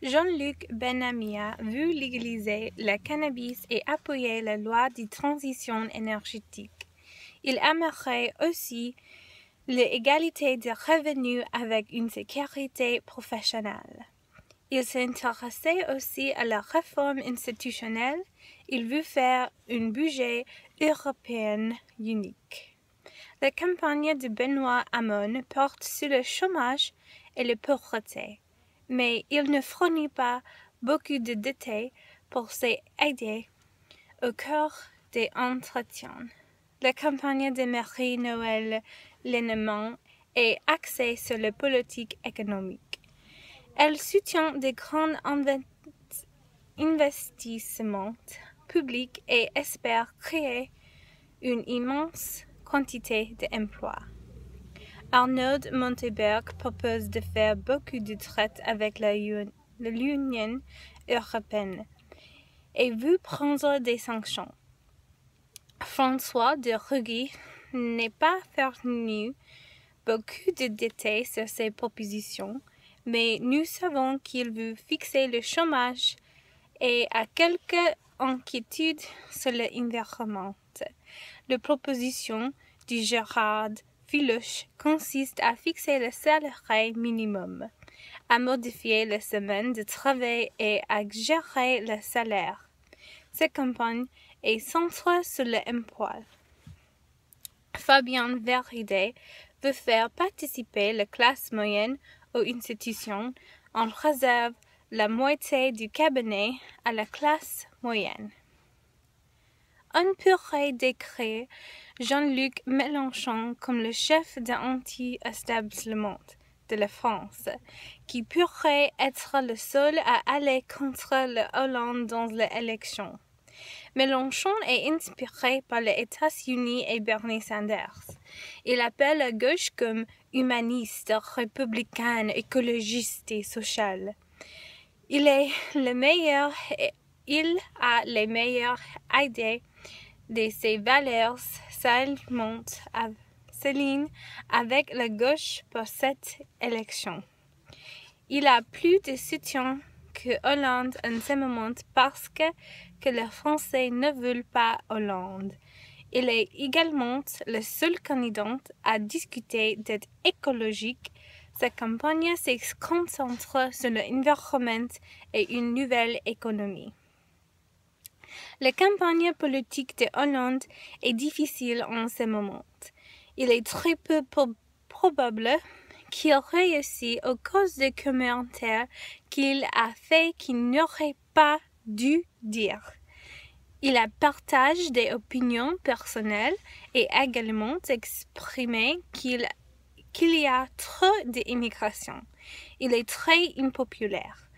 Jean-Luc Benamia veut légaliser le cannabis et appuyer la loi de transition énergétique. Il aimerait aussi l'égalité de revenus avec une sécurité professionnelle. Il s'intéressait aussi à la réforme institutionnelle. Il veut faire un budget européen unique. La campagne de Benoît Hamon porte sur le chômage et la pauvreté, mais il ne fournit pas beaucoup de détails pour s'aider au cœur des entretiens. La campagne de Marie-Noëlle Lenneman est axée sur la politique économique. Elle soutient de grands investissements publics et espère créer une immense quantité d'emplois. Arnaud Montebourg propose de faire beaucoup de traités avec l'Union européenne et veut prendre des sanctions. François de Rugy n'est pas fourni beaucoup de détails sur ses propositions, mais nous savons qu'il veut fixer le chômage et a quelques inquiétudes sur l'environnement. La proposition de Gérard Filouche consiste à fixer le salaire minimum, à modifier les semaines de travail et à gérer le salaire. Cette campagne est centrée sur l'emploi. Fabien Veridey veut faire participer la classe moyenne aux institutions en réserve la moitié du cabinet à la classe moyenne. On pourrait décrire Jean-Luc Mélenchon comme le chef d'un anti-establishment de la France, qui pourrait être le seul à aller contre le Hollande dans l'élection. Mélenchon est inspiré par les États-Unis et Bernie Sanders. Il appelle la gauche comme humaniste, républicaine, écologiste et sociale. Il a les meilleures idées de ses valeurs s'alignent avec la gauche pour cette élection. Il a plus de soutien que Hollande en ce moment parce que les Français ne veulent pas Hollande. Il est également le seul candidat à discuter d'être écologique. Sa campagne se concentre sur l'environnement et une nouvelle économie. La campagne politique de Hollande est difficile en ce moment. Il est très peu probable qu'il réussisse à cause des commentaires qu'il a faits qu'il n'aurait pas dû dire. Il a partagé des opinions personnelles et également exprimé qu'il y a trop d'immigration. Il est très impopulaire.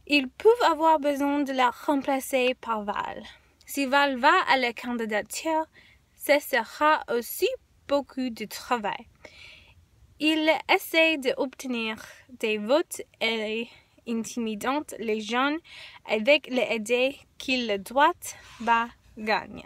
Ils peuvent avoir besoin de la remplacer par Val. Si Val va à la candidature, ce sera aussi beaucoup de travail. Il essaie d'obtenir des votes et intimidant les jeunes avec l'idée qu'il le droite va gagner.